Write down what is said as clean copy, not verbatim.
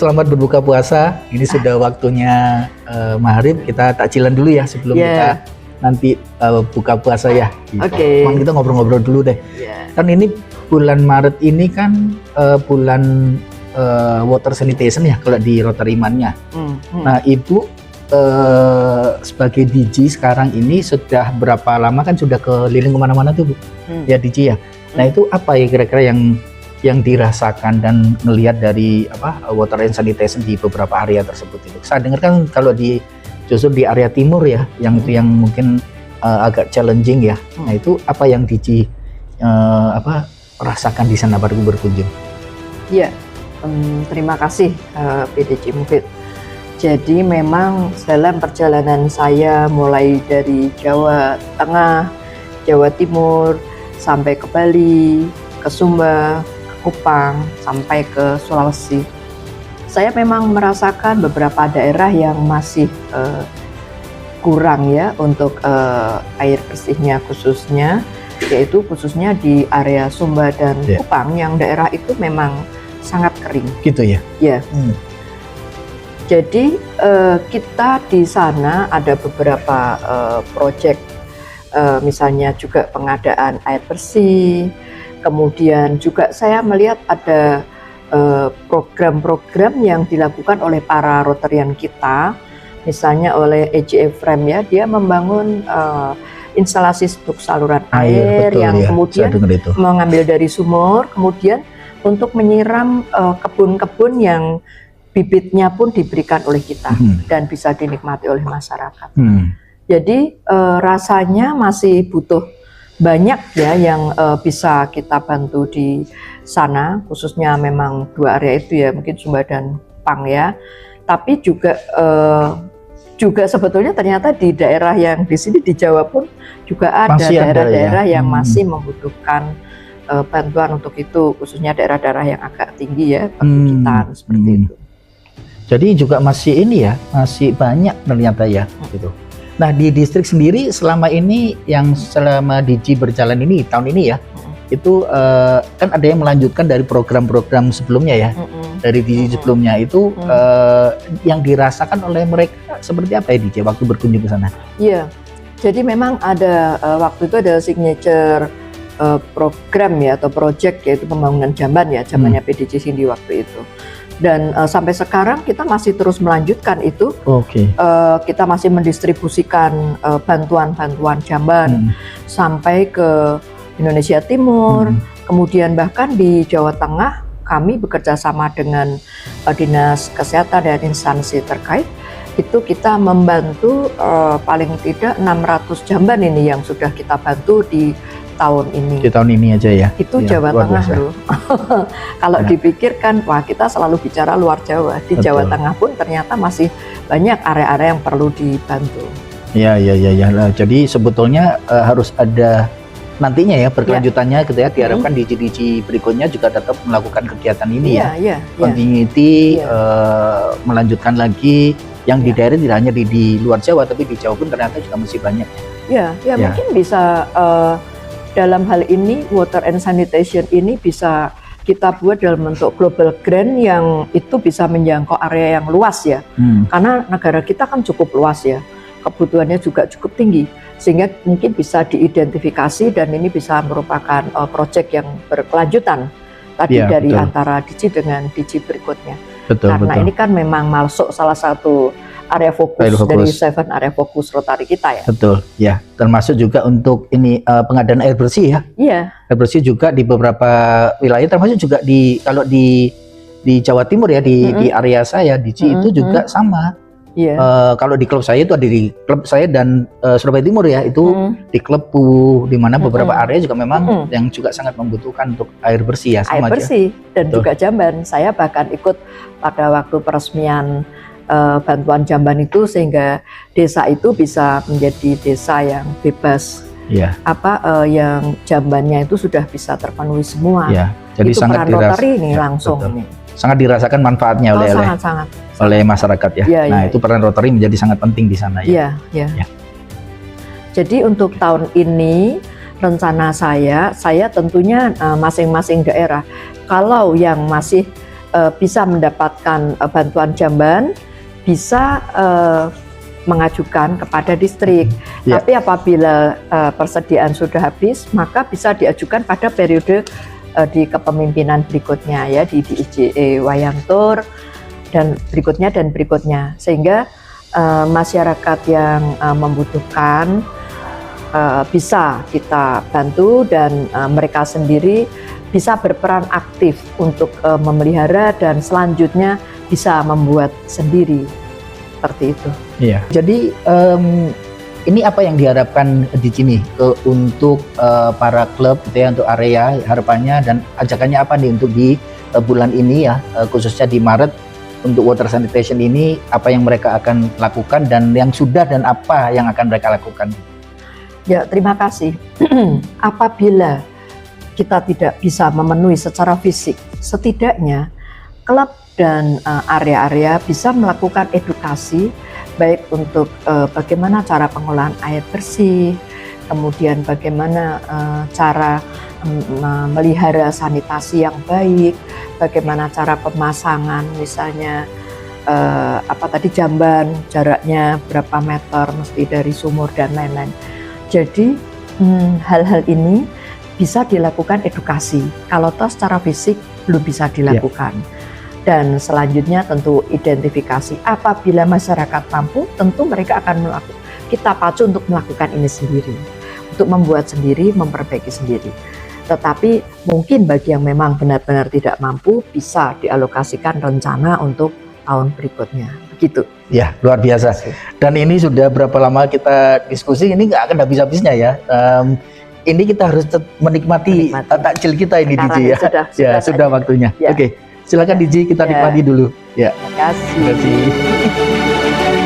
selamat berbuka puasa. Ini sudah waktunya maghrib. Kita takjilan dulu ya sebelum kita nanti buka puasa ya. Gitu. Oke. Kita ngobrol-ngobrol dulu deh. Kan ini bulan Maret ini kan bulan water sanitation ya kalau di Rotterdamnya. Nah, Ibu sebagai DJ sekarang ini sudah berapa lama kan sudah keliling kemana-mana tuh Bu? Ya DJ ya. Nah, itu apa ya kira-kira yang dirasakan dan melihat dari water and sanitation di beberapa area tersebut itu. Saya dengar kan kalau justru di area timur ya, yang itu yang mungkin agak challenging ya. Nah, itu apa yang DJ rasakan di sana baru berkunjung? Iya, terima kasih PDJ Mufid. Jadi memang dalam perjalanan saya mulai dari Jawa Tengah, Jawa Timur, sampai ke Bali, ke Sumba, Kupang, sampai ke Sulawesi. Saya memang merasakan beberapa daerah yang masih kurang ya untuk air bersihnya khususnya, yaitu khususnya di area Sumba dan Kupang yang daerah itu memang sangat kering. Gitu ya? Ya. Jadi kita di sana ada beberapa proyek, misalnya juga pengadaan air bersih. Kemudian juga saya melihat ada program-program yang dilakukan oleh para Rotarian kita, misalnya oleh EJF Frame ya, dia membangun instalasi untuk saluran air betul, yang ya, kemudian mengambil dari sumur, kemudian untuk menyiram kebun-kebun yang bibitnya pun diberikan oleh kita dan bisa dinikmati oleh masyarakat. Jadi rasanya masih butuh banyak ya yang bisa kita bantu di sana, khususnya memang dua area itu ya, mungkin Sumba dan Kupang ya. Tapi juga sebetulnya ternyata di daerah yang di sini di Jawa pun juga ada daerah-daerah yang masih membutuhkan bantuan untuk itu, khususnya daerah-daerah yang agak tinggi ya, perbukitan seperti itu. Jadi juga masih ini ya, masih banyak ternyata ya, gitu. Nah, di distrik sendiri selama ini yang selama DJ berjalan ini tahun ini ya, itu kan ada yang melanjutkan dari program-program sebelumnya ya, dari DJ sebelumnya itu yang dirasakan oleh mereka seperti apa ya DJ waktu berkunjung ke sana? Iya, jadi memang ada waktu itu ada signature program ya atau project yaitu pembangunan jamban ya, jambannya PDJ Sindi waktu itu. Dan sampai sekarang kita masih terus melanjutkan itu. Kita masih mendistribusikan bantuan-bantuan jamban sampai ke Indonesia Timur. Kemudian bahkan di Jawa Tengah kami bekerja sama dengan Dinas Kesehatan dan instansi terkait. Itu kita membantu paling tidak 600 jamban ini yang sudah kita bantu di tahun ini. Di tahun ini aja ya? Itu ya, Jawa Tengah loh. Kalau dipikirkan, wah kita selalu bicara luar Jawa. Di Jawa Tengah pun ternyata masih banyak area-area yang perlu dibantu. Ya. Jadi sebetulnya harus ada nantinya ya berkelanjutannya gitu ya. Diharapkan DJ berikutnya juga tetap melakukan kegiatan ini continuity, melanjutkan lagi yang di daerah tidak hanya di luar Jawa, tapi di Jawa pun ternyata juga masih banyak. Mungkin bisa dalam hal ini water and sanitation ini bisa kita buat dalam bentuk global grant yang itu bisa menjangkau area yang luas ya. Karena negara kita kan cukup luas ya, kebutuhannya juga cukup tinggi, sehingga mungkin bisa diidentifikasi dan ini bisa merupakan proyek yang berkelanjutan tadi dari antara DJ dengan DJ berikutnya. Karena ini kan memang masuk salah satu area fokus dari 7 area fokus Rotary kita ya. Betul, ya. Termasuk juga untuk ini pengadaan air bersih ya. Iya. Air bersih juga di beberapa wilayah, termasuk juga kalau di Jawa Timur ya, di area saya di itu juga sama. Iya. Kalau di klub saya itu ada di klub saya dan Surabaya Timur ya, itu di Klepu, di mana beberapa area juga memang yang juga sangat membutuhkan untuk air bersih ya. Sama air bersih dan juga jamban. Saya bahkan ikut pada waktu peresmian bantuan jamban itu sehingga desa itu bisa menjadi desa yang bebas yang jambannya itu sudah bisa terpenuhi semua. Jadi itu sangat peran Rotary ini langsung sangat dirasakan manfaatnya oleh masyarakat ya. Nah itu peran Rotary menjadi sangat penting di sana ya. Jadi untuk tahun ini rencana saya tentunya masing-masing daerah kalau yang masih bisa mendapatkan bantuan jamban, bisa mengajukan kepada distrik. Ya. Tapi apabila persediaan sudah habis, maka bisa diajukan pada periode di kepemimpinan berikutnya ya, di IJE Wayangtur dan berikutnya, sehingga masyarakat yang membutuhkan bisa kita bantu, dan mereka sendiri bisa berperan aktif untuk memelihara dan selanjutnya bisa membuat sendiri, seperti itu. Iya. Jadi ini apa yang diharapkan di sini untuk para klub gitu ya, untuk area harapannya dan ajakannya apa nih untuk di bulan ini ya, khususnya di Maret untuk water sanitation ini, apa yang mereka akan lakukan dan yang sudah dan apa yang akan mereka lakukan? Ya, terima kasih. Apabila kita tidak bisa memenuhi secara fisik, setidaknya klub dan area-area bisa melakukan edukasi, baik untuk bagaimana cara pengolahan air bersih, kemudian bagaimana cara memelihara sanitasi yang baik, bagaimana cara pemasangan misalnya jamban, jaraknya berapa meter mesti dari sumur dan lain-lain. Jadi hal-hal ini bisa dilakukan edukasi. Kalau toh secara fisik belum bisa dilakukan. Dan selanjutnya tentu identifikasi. Apabila masyarakat mampu, tentu mereka akan melakukan. Kita pacu untuk melakukan ini sendiri, untuk membuat sendiri, memperbaiki sendiri. Tetapi mungkin bagi yang memang benar-benar tidak mampu, bisa dialokasikan rencana untuk tahun berikutnya. Begitu. Ya, luar biasa. Dan ini sudah berapa lama kita diskusi, ini nggak akan habis-habisnya ya. Ini kita harus menikmati takjil kita ini, DJ ya. Sudah waktunya. Ya. Oke, silakan DJ, kita nikmati dulu. Ya. Terima kasih.